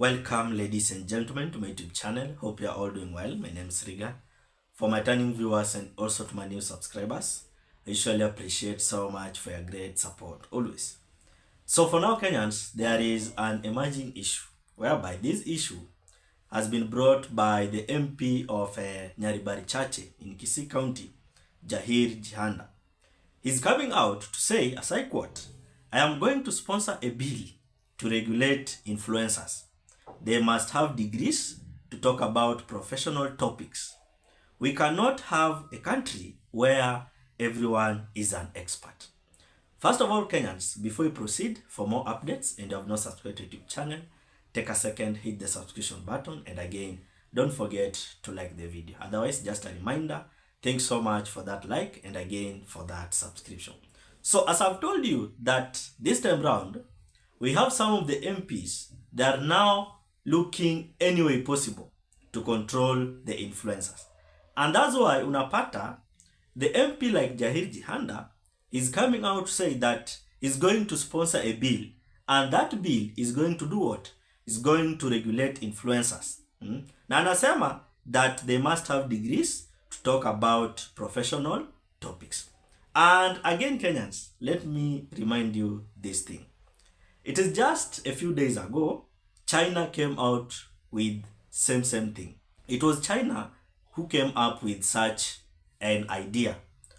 Welcome, ladies and gentlemen, to my YouTube channel. Hope you are all doing well. My name is Riga. For my returning viewers and also to my new subscribers, I usually appreciate so much for your great support always. So for now, Kenyans, there is an emerging issue whereby this issue has been brought by the MP of Nyaribari Chache in Kisii County, Zaheer Jhanda. He's coming out to say, as I quote, "I am going to sponsor a bill to regulate influencers. They must have degrees to talk about professional topics. We cannot have a country where everyone is an expert." First of all, Kenyans, before we proceed, for more updates and you have not subscribed to YouTube channel, take a second, hit the subscription button, and again, don't forget to like the video. Otherwise, just a reminder, thanks so much for that like and again for that subscription. So as I've told you that this time round, we have some of the MPs that are now looking any way possible to control the influencers. And that's why unapata the MP like Zaheer Jhanda is coming out to say that he's going to sponsor a bill, and that bill is going to do what? Is going to regulate influencers. Na anasema that they must have degrees to talk about professional topics. And again, Kenyans, let me remind you this thing. It is just a few days ago, China came out with same thing. It was China who came up with such an idea.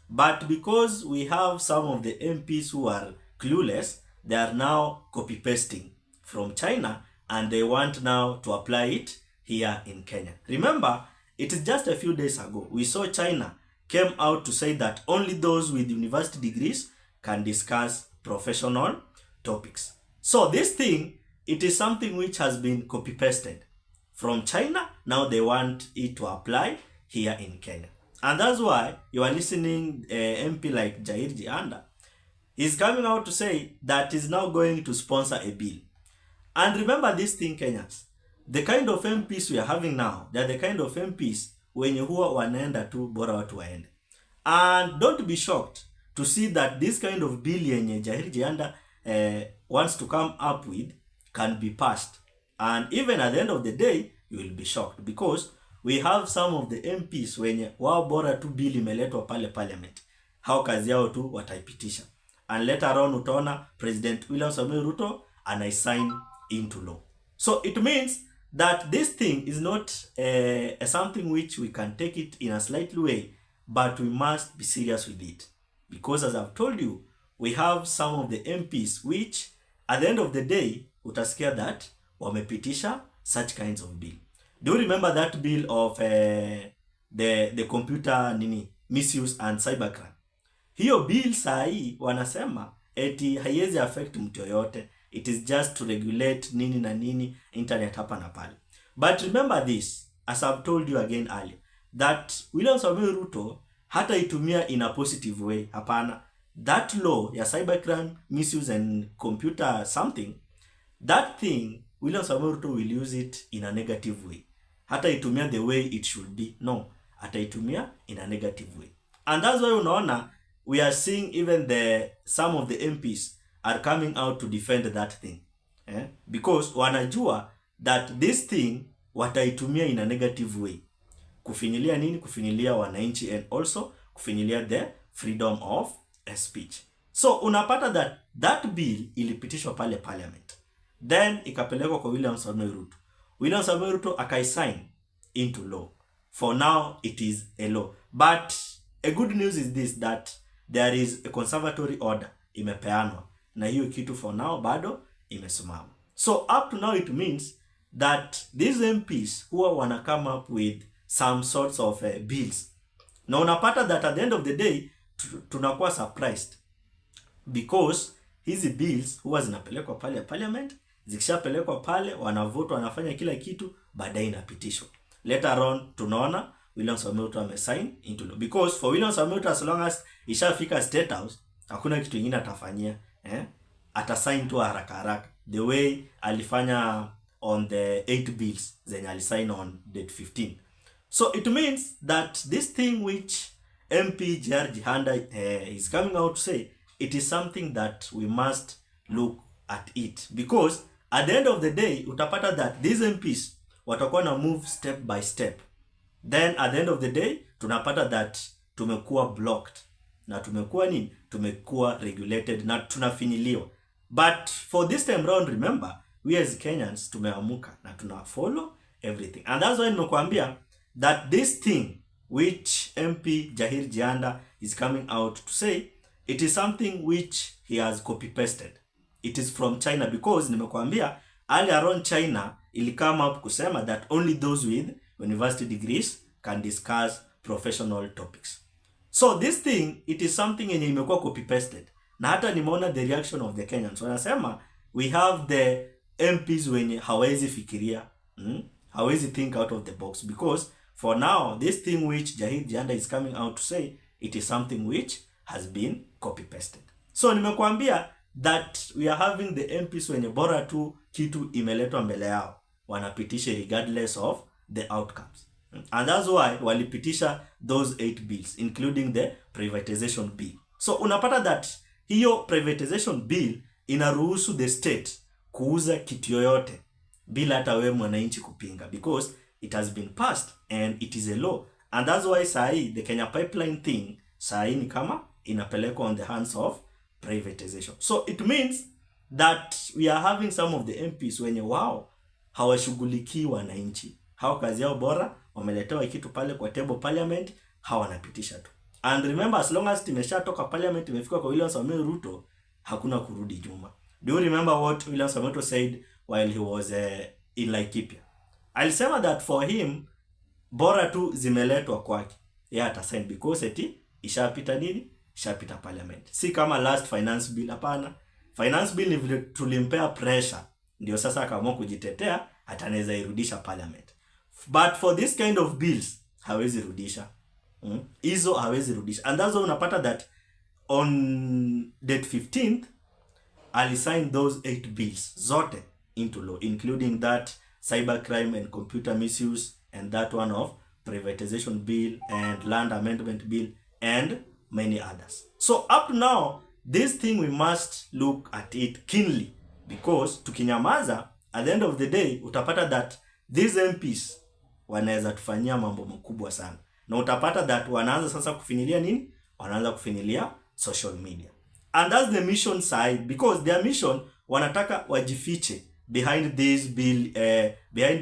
But because we have some of the MPs who are clueless, they are now copy-pasting from China and they want now to apply it here in Kenya. Remember, it is just a few days ago, we saw China came out to say that only those with university degrees can discuss professional topics. So this thing, it is something which has been copy-pasted from China. Now they want it to apply here in Kenya. And that's why you are listening MP like Zaheer Jhanda. He's coming out to say that he's now going to sponsor a bill. And remember this thing, Kenyans. The kind of MPs we are having now, they're the kind of MPs wenye huwa wanaenda tu bora watu waende. And don't be shocked to see that this kind of bill yenye Zaheer Jhanda wants to come up with can be passed. And even at the end of the day, you will be shocked because we have some of the MPs wenye wao bora tu bill imeletwa pale parliament. How kazi yao tu wataipitisha. And later on utaona President William Samoei Ruto anaisign into law. So it means that this thing is not something which we can take it in a slightly way, but we must be serious with it. Because as I've told you, we have some of the MPs which at the end of the day, utasikia that wamepitisha such kinds of bill. Do you remember that bill of the computer misuse and cybercrime? Hiyo bill sahi wanasema eti haiwezi affect mtu yoyote. It is just to regulate nini na nini internet hapa na pale. But remember this, as I've told you again earlier, that William Samoei Ruto hata itumia in a positive way. Hapana. That law ya cybercrime, misuse and computer something, that thing, William Samoei Ruto will use it in a negative way. Hata itumia the way it should be. No, hata itumia in a negative way. And that's why unaona, we are seeing even some of the MPs are coming out to defend that thing. Because wanajua that this thing wataitumia in a negative way. Kufinyilia nini? Kufinyilia wananchi and also kufinyilia the freedom of speech. So unapata that bill ilipitishwa pale parliament. Then ikapelekwa kwa William Samoei Ruto. William Samoei Ruto akaisign into law. For now it is a law. But a good news is this, that there is a conservatory order imepeanwa. Na hiyo kitu for now bado imesimama. So up to now it means that these MPs huwa wana come up with some sorts of bills. Na unapata that at the end of the day tunakuwa surprised because hizi bills huwa zinapelekwa pale parliament, zikishapelekwa pale wanavote, wanafanya kila kitu, baadaye inapitishwa. Later on tunaona William Samoei Ruto amesign into law, because for William Samoei Ruto, as long as ishafika state house, hakuna kitu kingine atafanyia. Atasign tu haraka the way alifanya on the 8 bills zenye alisign on date 15. So it means that this thing which MP Zaheer Jhanda is coming out to say, it is something that we must look at it, because At the end of the day, utapata that these MPs watakuwa na move step by step. Then at the end of the day, tunapata that tumekuwa blocked. Na tumekuwa nini? Tumekuwa regulated na tunafinyiliwa. But for this time round, remember, we as Kenyans tumeamuka na tunafollow everything. And that's why nimekuambia that this thing which MP Zaheer Jhanda is coming out to say, it is something which he has copy pasted. It is from China, because nimekuambia earlier on China ili come up kusema that only those with university degrees can discuss professional topics. So this thing, it is something yenye imekuwa copy pasted. Na hata nimeona the reaction of the Kenyans. Wanasema we have the MPs wenye hawezi fikiria, hawezi think out of the box, because for now this thing which Zaheer Jhanda is coming out to say, it is something which has been copy pasted. So nimekuambia that we are having the MPs wenye bora tu kitu imeletwa mbele yao wanapitisha regardless of the outcomes. And that's why walipitisha those 8 bills including the privatization bill. So unapata that hiyo privatization bill inaruhusu the state kuuza kitu yoyote bila hata wewe mwananchi kupinga, because it has been passed and it is a law. And that's why sahi the Kenya pipeline thing sahi ni kama inapelekwa on the hands of privatization. So it means that we are having some of the MPs wenye wao hawashughulikii wananchi. Hao kazi yao bora wameletewa kitu pale kwa table parliament, hawanapitisha tu. And remember, as long as timeshatoka parliament imefika kwa William Samoei Ruto, hakuna kurudi nyuma. Do you remember what William Samoei Ruto said while he was in Laikipia? Alisema that for him, bora tu zimeletwa kwake, yeye atasign, because eti ishapita nini? Ishapita parliament. Si kama last finance bill, hapana. Finance bill ni vile tulimpea pressure, ndio sasa akaamua kujitetea, atanaweza irudisha parliament. But for this kind of bills, hawezi rudisha. Hizo hawezi rudisha. And that's why unapata that on date 15th, alisign those 8 bills zote into law, including that cybercrime and computer misuse, and that one of privatization bill and land amendment bill, and many others. So up to now, this thing we must look at it keenly, because tukinyamaza, at the end of the day, utapata that these MPs wanaweza tufanyia mambo makubwa sana. Na utapata that wanaanza sasa kufinilia nini? Wanaanza kufinilia social media. And that's the mission side, because their mission, wanataka wajifiche behind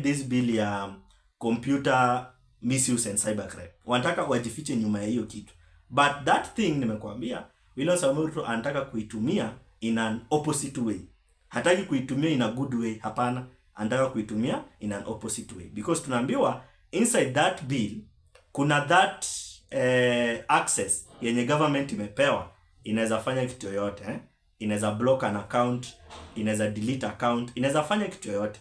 this bill ya computer misuse and cybercrime. Wanataka wajifiche nyuma ya hiyo kitu. But that thing nimekuambia, William Samoei Ruto anataka kuitumia in an opposite way. Hataki kuitumia in a good way, hapana. Anataka kuitumia in an opposite way, because tunaambiwa inside that bill kuna that access yenye government imepewa, inaweza fanya kitu yoyote, inaweza block an account, inaweza delete account, inaweza fanya kitu yoyote,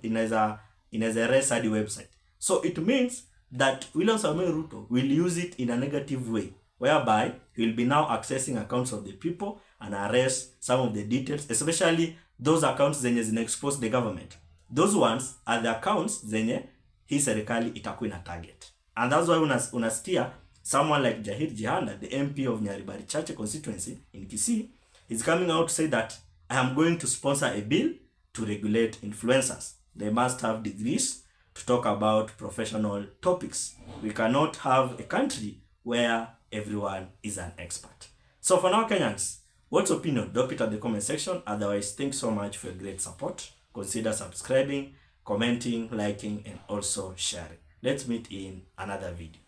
inaweza erase hadi website. So it means that William Samoei Ruto will use it in a negative way, whereby he will be now accessing accounts of the people and arrest some of the details, especially those accounts zenye zina expose the government. Those ones are the accounts zenye hii serikali itakuwa ina target. And that's why unasikia someone like Zaheer Jhanda, the MP of Nyaribari Chache constituency in Kisii, is coming out to say that I am going to sponsor a bill to regulate influencers. They must have degrees to talk about professional topics. We cannot have a country where everyone is an expert. So for now, Kenyans, what's your opinion? Drop it at the comment section. Otherwise, thanks so much for your great support. Consider subscribing, commenting, liking, and also sharing. Let's meet in another video.